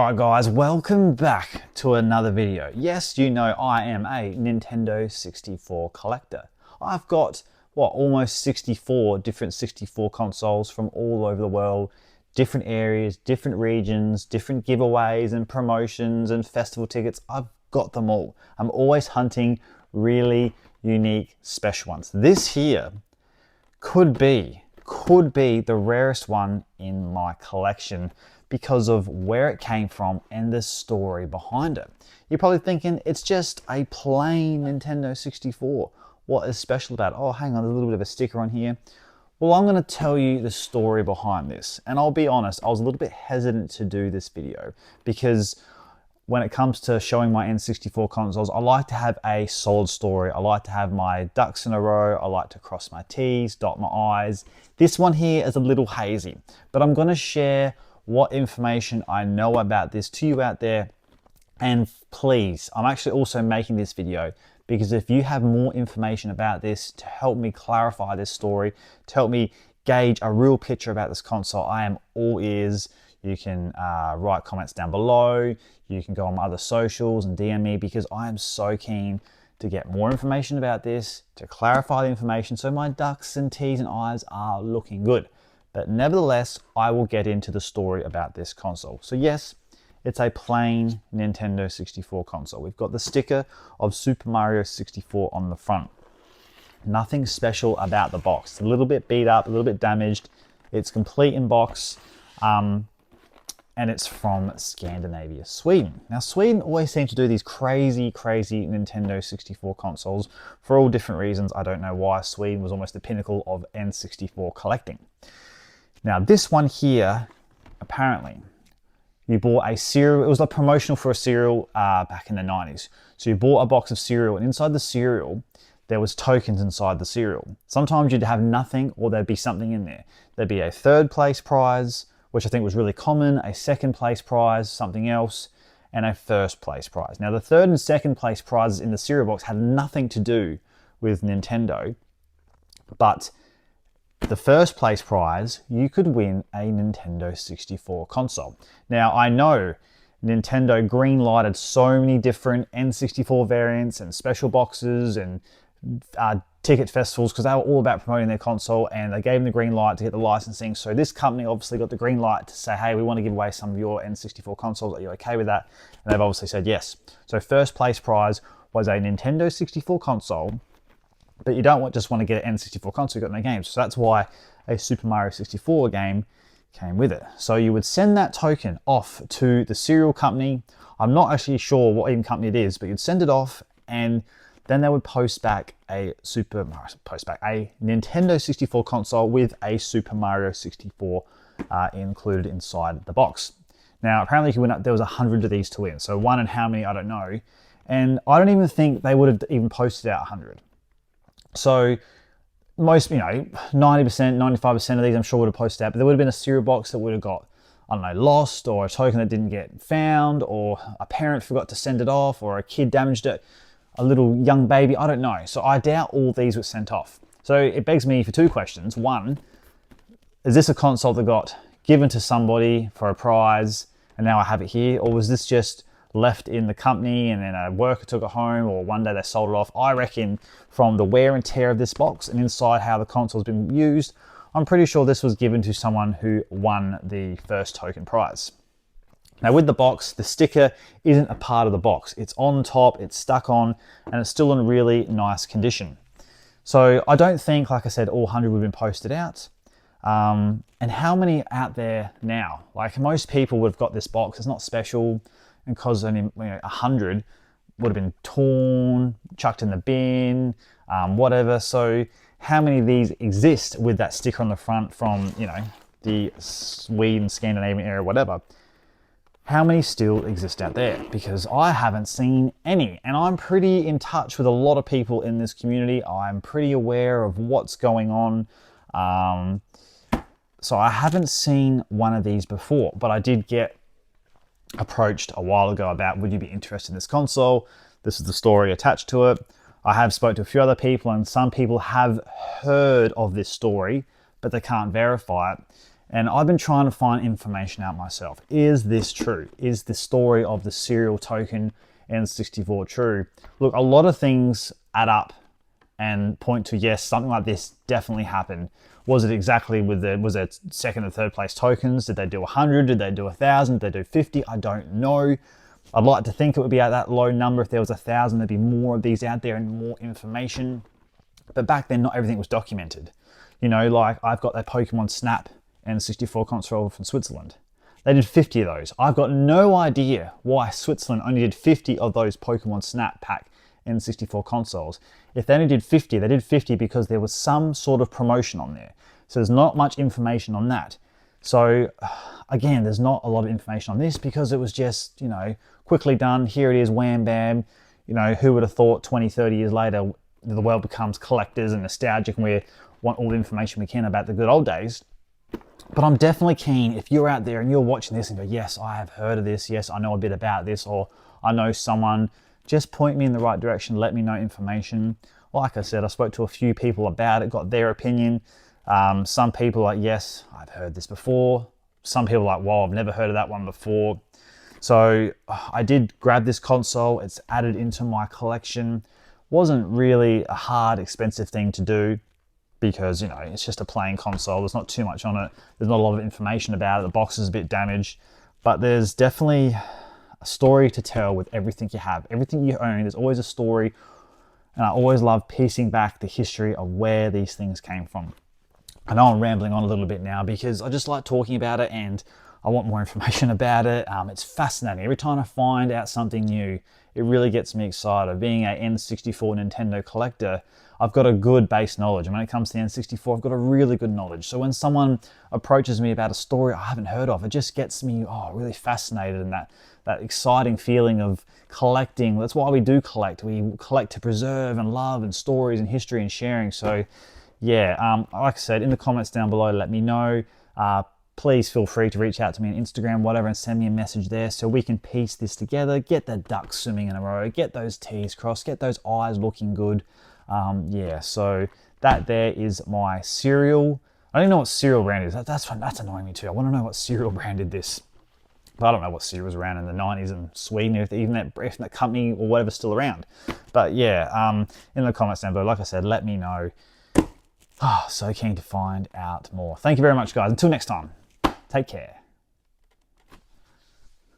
Alright guys, welcome back to another video. Yes, you know I am a Nintendo 64 collector. I've got, almost 64 different 64 consoles from all over the world, different areas, different regions, different giveaways and promotions and festival tickets. I've got them all. I'm always hunting really unique, special ones. This here could be the rarest one in my collection because of where it came from and the story behind it. You're probably thinking it's just a plain Nintendo 64. What is special about it? Oh, hang on, there's a little bit of a sticker on here. Well, I'm going to tell you the story behind this. And I'll be honest, I was a little bit hesitant to do this video because when it comes to showing my N64 consoles, I like to have a solid story. I like to have my ducks in a row. I like to cross my T's, dot my I's. This one here is a little hazy, but I'm going to share what information I know about this to you out there. And please, I'm actually also making this video because if you have more information about this to help me clarify this story, to help me gauge a real picture about this console, I am all ears. You can write comments down below. You can go on my other socials and DM me because I am so keen to get more information about this, to clarify the information so my ducks and T's and I's are looking good. But nevertheless, I will get into the story about this console. So yes, it's a plain Nintendo 64 console. We've got the sticker of Super Mario 64 on the front. Nothing special about the box. It's a little bit beat up, a little bit damaged. It's complete in box. And it's from Scandinavia, Sweden. Now, Sweden always seems to do these crazy Nintendo 64 consoles for all different reasons. I don't know why. Sweden was almost the pinnacle of N64 collecting. Now, this one here, apparently, you bought a cereal. It was like promotional for a cereal back in the 90s. So you bought a box of cereal, and inside the cereal, there was tokens inside the cereal. Sometimes you'd have nothing, or there'd be something in there. There'd be a third place prize, which I think was really common, a second place prize, something else, and a first place prize. Now, the third and second place prizes in the cereal box had nothing to do with Nintendo, but the first place prize, you could win a Nintendo 64 console. Now, I know Nintendo green-lighted so many different N64 variants and special boxes and ticket festivals because they were all about promoting their console, and they gave them the green light to get the licensing. So this company obviously got the green light to say, hey, we want to give away some of your N64 consoles. Are you okay with that? And they've obviously said yes. So first place prize was a Nintendo 64 console, but you don't just want to get an N64 console, you've got no games. So that's why a Super Mario 64 game came with it. So you would send that token off to the cereal company. I'm not actually sure what even company it is, but you'd send it off, and then they would post back a Nintendo 64 console with a Super Mario 64 included inside the box. Now, apparently there was 100 of these to win. So one and how many, I don't know. And I don't even think they would have even posted out 100. So most, 90%, 95% of these I'm sure would have posted out, but there would have been a cereal box that would have got, I don't know, lost, or a token that didn't get found, or a parent forgot to send it off, or a kid damaged it. A little young baby, I don't know. So I doubt all these were sent off. So it begs me for two questions. One, is this a console that got given to somebody for a prize and now I have it here? Or was this just left in the company and then a worker took it home, or one day they sold it off? I reckon from the wear and tear of this box and inside how the console's been used, I'm pretty sure this was given to someone who won the first token prize. Now with the box, the sticker isn't a part of the box. It's on top, it's stuck on, and it's still in really nice condition. So I don't think, like I said, all 100 would have been posted out. And how many out there now? Like most people would have got this box. It's not special, and because only 100 would have been torn, chucked in the bin, whatever. So how many of these exist with that sticker on the front from, the Sweden, Scandinavian area, whatever? How many still exist out there? Because I haven't seen any, and I'm pretty in touch with a lot of people in this community. I'm pretty aware of what's going on. So I haven't seen one of these before, but I did get approached a while ago about, would you be interested in this console? This is the story attached to it. I have spoke to a few other people, and some people have heard of this story, but they can't verify it. And I've been trying to find information out myself. Is this true? Is the story of the serial token N64 true? Look, a lot of things add up and point to yes, something like this definitely happened. Was it exactly was it second and third place tokens? Did they do 100? Did they do 1,000? Did they do 50? I don't know. I'd like to think it would be at that low number. If there was 1,000, there'd be more of these out there and more information. But back then, not everything was documented. You know, like I've got that Pokemon Snap N64 console from Switzerland. They did 50 of those. I've got no idea why Switzerland only did 50 of those Pokemon Snap Pack N64 consoles. If they only did 50, they did 50 because there was some sort of promotion on there. So there's not much information on that. So again, there's not a lot of information on this because it was just, you know, quickly done. Here it is, wham, bam. You know, who would have thought 20, 30 years later, the world becomes collectors and nostalgic and we want all the information we can about the good old days. But I'm definitely keen, if you're out there and you're watching this and go, yes, I have heard of this. Yes, I know a bit about this, or I know someone, just point me in the right direction. Let me know information. Like I said, I spoke to a few people about it, got their opinion. Some people are like, yes, I've heard this before. Some people are like, wow, I've never heard of that one before. So I did grab this console. It's added into my collection. Wasn't really a hard, expensive thing to do because, you know, it's just a plain console. There's not too much on it. There's not a lot of information about it. The box is a bit damaged, but there's definitely a story to tell with everything you have. Everything you own, there's always a story. And I always love piecing back the history of where these things came from. I know I'm rambling on a little bit now because I just like talking about it and I want more information about it. It's fascinating. Every time I find out something new, it really gets me excited. Being a N64 Nintendo collector, I've got a good base knowledge. And when it comes to the N64, I've got a really good knowledge. So when someone approaches me about a story I haven't heard of, it just gets me really fascinated, and that exciting feeling of collecting. That's why we do collect. We collect to preserve and love and stories and history and sharing. So yeah, like I said, in the comments down below, let me know. Please feel free to reach out to me on Instagram, whatever, and send me a message there so we can piece this together, get the ducks swimming in a row, get those T's crossed, get those I's looking good. Yeah, so that there is my cereal. I don't even know what cereal brand is. That's annoying me too. I want to know what cereal brand did this. But I don't know what cereal was around in the 90s in Sweden, if that company or whatever's still around. But yeah, in the comments down below, like I said, let me know. So keen to find out more. Thank you very much, guys. Until next time, take care.